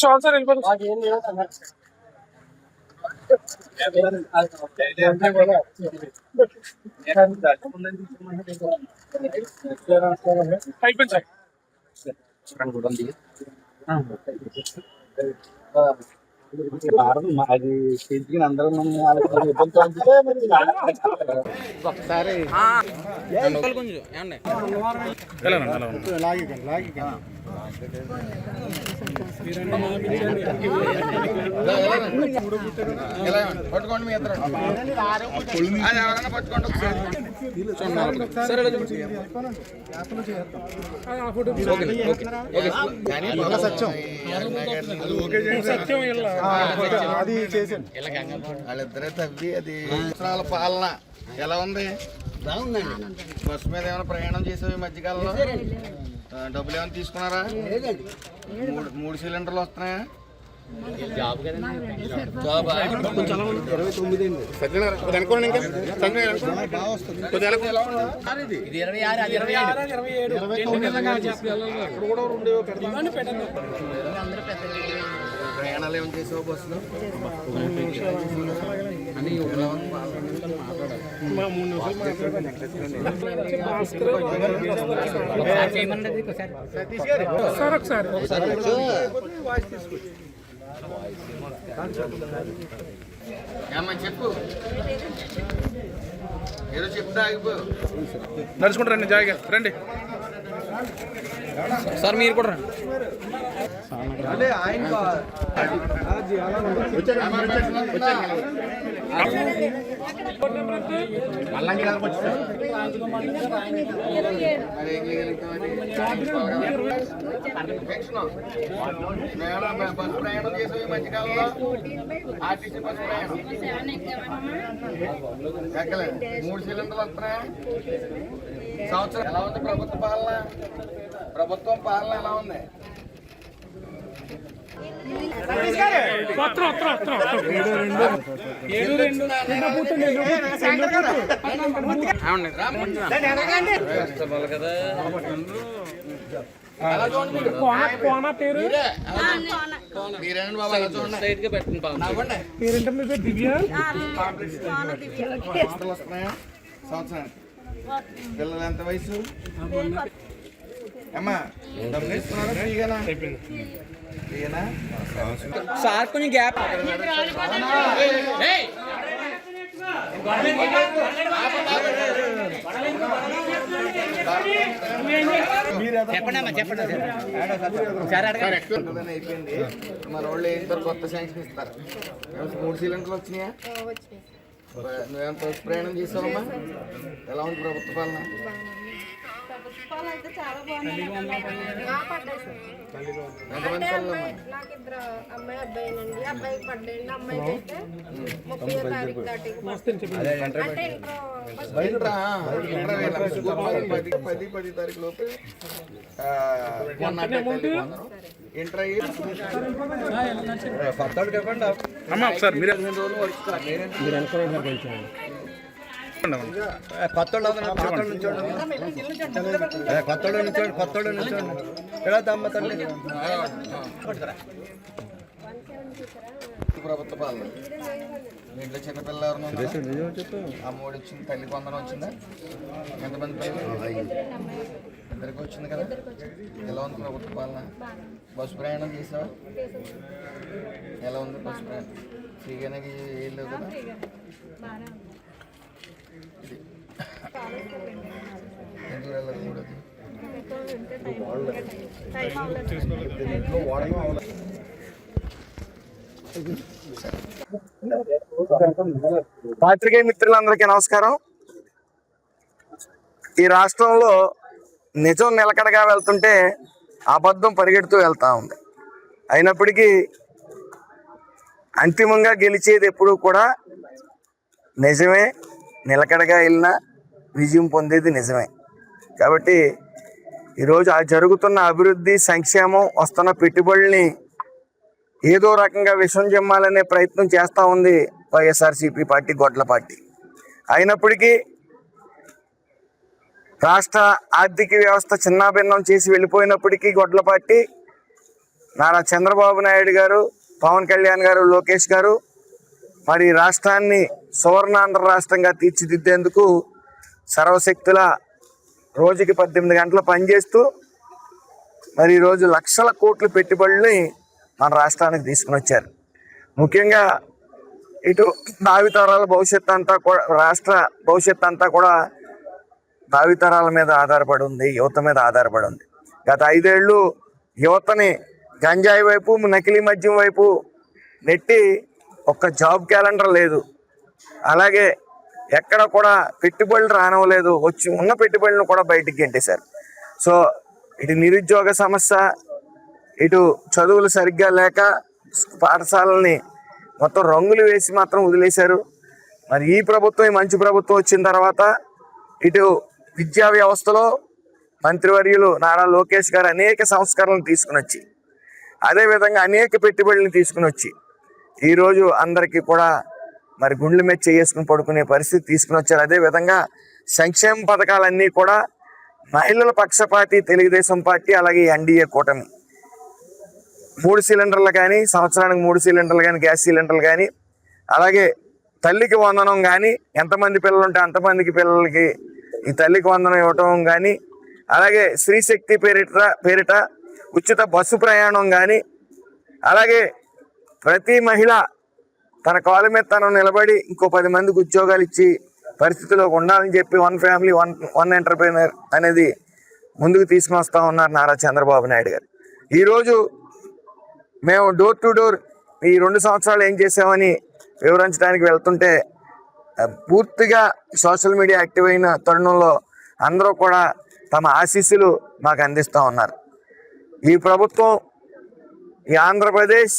చాలు సార్ వెళ్ళిపోతుంది. అయిపోయింది సార్. అది చేతికి అందరూ ఒకసారి పట్టుకోండి మీ ఇద్దరు ఎవరైనా పట్టుకోండి సత్యం అది చేసాను వాళ్ళిద్దరే తవ్వి అది సంవత్సరాల పాలన ఎలా ఉంది? బస్సు మీద ఏమైనా ప్రయాణం చేసావు ఈ మధ్యకాలంలో? డబ్బులు ఏమైనా తీసుకున్నారా? 3 సిలిండర్లు వస్తున్నాయా? జాబ్ ప్రయాణాలు ఏమైనా చేసావు బస్సులో? చెప్పు, ఏదో చెప్తా ఆగిపో. నడుచుకుంటూ రండి, జాయిగా రండి సార్. మీరు కూడా రండి. బస్సు ప్రయాణం చేసే ఈ మధ్యకాలంలో ఆర్టీసీ బస్సు ప్రయాణం ఎక్కలేదు. 3 సిలిండర్లు వస్తున్నాయా? సంవత్సరం ఎలా ఉంది ప్రభుత్వ పాలన? ప్రభుత్వం పాలన ఎలా ఉంది? సంవత్సరానికి పిల్లలు ఎంత వయసు అమ్మా? డబ్బులు ఇస్తున్నారా? ఫ్రీగానా? ఫ్రీగానా సార్? కొంచెం గ్యాప్ అయిపోయింది. మన వాళ్ళు ఏంటో కొత్త శాంక్షన్ ఇస్తారు. 3 సిలిండర్లు వచ్చినాయా? నువ్వేమో బస్సు ప్రయాణం చేసావమ్మా? ఎలా ఉంది ప్రభుత్వ పాలన? అయితే చాలా బాగుంది. నాకు 2 అమ్మాయి అబ్బాయినండి. అబ్బాయికి పడ్డాయండి. అమ్మాయికి అయితే 30వ తారీఖు దాటి 10 తారీఖు లోపు ఇంటర్ అయ్యి కొత్తోళ్ళు ఎలా దమ్మ తల్లి ప్రభుత్వ పాలన. ఇంట్లో చిన్నపిల్ల అమ్మఒడి వచ్చింది, తల్లి కొందరం వచ్చిందా? ఎంతమంది పిల్లలు? ఇద్దరికి వచ్చింది కదా. ఎలా ఉంది ప్రభుత్వ పాలన? బస్సు ప్రయాణం చేసావా? ఎలా ఉంది బస్సు ప్రయాణం? ఫ్రీగానే ఏం లేవు కదా? ఎందుకు వెళ్ళకూడదు? పాత్రికేయ మిత్రులందరికీ నమస్కారం. ఈ రాష్ట్రంలో నిజం నిలకడగా వెళ్తుంటే అబద్ధం పరిగెడుతూ వెళ్తా ఉంది. అయినప్పటికీ అంతిమంగా గెలిచేది ఎప్పుడూ కూడా నిజమే. నిలకడగా వెళ్ళినా విజయం పొందేది నిజమే. కాబట్టి ఈరోజు ఆ జరుగుతున్న అభివృద్ధి, సంక్షేమం, వస్తున్న పెట్టుబడుల్ని ఏదో రకంగా విషం చెమ్మాలనే ప్రయత్నం చేస్తూ ఉంది వైఎస్ఆర్సీపీ పార్టీ, గొడ్ల పార్టీ. అయినప్పటికీ రాష్ట్ర ఆర్థిక వ్యవస్థ చిన్నాభిన్నం చేసి వెళ్ళిపోయినప్పటికీ గొడ్ల పార్టీ నారా చంద్రబాబు నాయుడు గారు, పవన్ కళ్యాణ్ గారు, లోకేష్ గారు మరి రాష్ట్రాన్ని సువర్ణాంధ్ర రాష్ట్రంగా తీర్చిదిద్దేందుకు సర్వశక్తుల రోజుకి 18 గంటలు పనిచేస్తూ మరి ఈరోజు లక్షల కోట్ల పెట్టుబడుల్ని మన రాష్ట్రానికి తీసుకుని వచ్చారు. ముఖ్యంగా ఇటు భావితరాల భవిష్యత్తు అంతా కూడా, రాష్ట్ర భవిష్యత్తు అంతా కూడా భావితరాల మీద ఆధారపడి ఉంది, యువత మీద ఆధారపడి ఉంది. గత 5 ఏళ్ళు యువతని గంజాయి వైపు, నకిలీ మద్యం వైపు నెట్టి ఒక్క జాబ్ క్యాలెండర్ లేదు, అలాగే ఎక్కడ కూడా పెట్టుబడులు రానివ్వలేదు, వచ్చి ఉన్న పెట్టుబడులను కూడా బయటికి గెంటేశారు. సో ఇటు నిరుద్యోగ సమస్య, ఇటు చదువులు సరిగ్గా లేక పాఠశాలల్ని మొత్తం రంగులు వేసి మాత్రం వదిలేశారు. మరి ఈ ప్రభుత్వం, ఈ మంచి ప్రభుత్వం వచ్చిన తర్వాత ఇటు విద్యా వ్యవస్థలో మంత్రివర్యులు నారా లోకేష్ గారు అనేక సంస్కరణలు తీసుకుని వచ్చి, అదేవిధంగా అనేక పెట్టుబడులను తీసుకుని వచ్చి ఈరోజు అందరికీ కూడా మరి గుండెల మీద చేసుకుని పడుకునే పరిస్థితి తీసుకుని వచ్చారు. అదేవిధంగా సంక్షేమ పథకాలన్నీ కూడా మహిళల పక్షపాతి తెలుగుదేశం పార్టీ, అలాగే ఎన్డీఏ కూటమి 3 సిలిండర్లు కానీ, సంవత్సరానికి 3 సిలిండర్లు కానీ, గ్యాస్ సిలిండర్లు కానీ, అలాగే తల్లికి వందనం కానీ, ఎంతమంది పిల్లలు ఉంటే అంతమందికి పిల్లలకి ఈ తల్లికి వందనం ఇవ్వటం కానీ, అలాగే స్త్రీశక్తి పేరిట ఉచిత బస్సు ప్రయాణం కానీ, అలాగే ప్రతి మహిళ తన కాళ్ళ మీద తను నిలబడి ఇంకో 10 మందికి ఉద్యోగాలు ఇచ్చి పరిస్థితిలో ఉండాలని చెప్పి వన్ ఫ్యామిలీ వన్ ఎంటర్ప్రైనర్ అనేది ముందుకు తీసుకుని వస్తూ ఉన్నారు నారా చంద్రబాబు నాయుడు గారు. ఈరోజు మేము డోర్ టు డోర్ ఈ 2 సంవత్సరాలు ఏం చేసామని వివరించడానికి వెళ్తుంటే పూర్తిగా సోషల్ మీడియా యాక్టివ్ అయిన తరుణంలో అందరూ కూడా తమ ఆశీస్సులు మాకు అందిస్తూ ఉన్నారు. ఈ ప్రభుత్వం, ఈ ఆంధ్రప్రదేశ్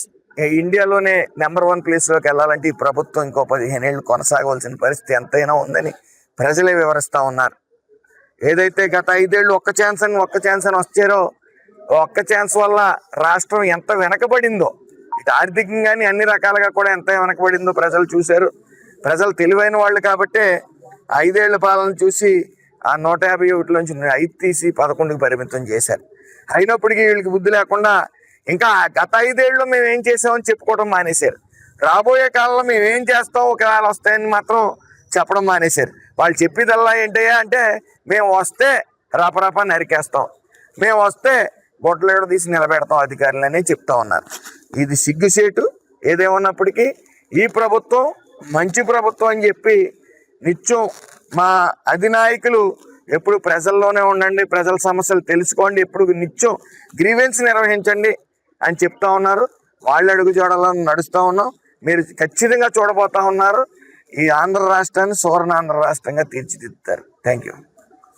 ఇండియాలోనే నెంబర్ 1 ప్లేస్లోకి వెళ్ళాలంటే ఈ ప్రభుత్వం ఇంకో 15 ఏళ్ళు కొనసాగవలసిన పరిస్థితి ఎంతైనా ఉందని ప్రజలే వివరిస్తూ ఉన్నారు. ఏదైతే గత 5 ఏళ్ళు ఒక్క ఛాన్స్ అని వచ్చారో, ఒక్క ఛాన్స్ వల్ల రాష్ట్రం ఎంత వెనకబడిందో, ఇటు ఆర్థికంగాని అన్ని రకాలుగా కూడా ఎంత వెనకబడిందో ప్రజలు చూశారు. ప్రజలు తెలివైన వాళ్ళు కాబట్టే 5 ఏళ్ల పాలన చూసి ఆ 151లోంచి 5 తీసి 11కి పరిమితం చేశారు. అయినప్పటికీ వీళ్ళకి బుద్ధి లేకుండా ఇంకా గత 5 ఏళ్ళు మేము ఏం చేసామని చెప్పుకోవడం మానేశారు. రాబోయే కాలంలో మేము ఏం చేస్తాం ఒకవేళ వస్తాయని మాత్రం చెప్పడం మానేశారు. వాళ్ళు చెప్పేదల్లా ఏంటయ్యా అంటే, మేము వస్తే రాపరాపా నరికేస్తాం, మేము వస్తే గొడ్డలేడ తీసి నిలబెడతాం అధికారులనే చెప్తా ఉన్నారు. ఇది సిగ్గుసేటు. ఏదేమన్నప్పటికీ ఈ ప్రభుత్వం మంచి ప్రభుత్వం అని చెప్పి నిత్యం మా అధినాయకులు ఎప్పుడు ప్రజల్లోనే ఉండండి, ప్రజల సమస్యలు తెలుసుకోండి, ఎప్పుడు నిత్యం గ్రీవెన్స్ నిర్వహించండి అని చెప్తా ఉన్నారు. వాళ్ళు అడుగు చూడాలని నడుస్తూ ఉన్నాం. మీరు ఖచ్చితంగా చూడబోతా ఉన్నారు. ఈ ఆంధ్ర రాష్ట్రాన్ని సువర్ణాంధ్ర రాష్ట్రంగా తీర్చిదిద్దుతారు. Thank you.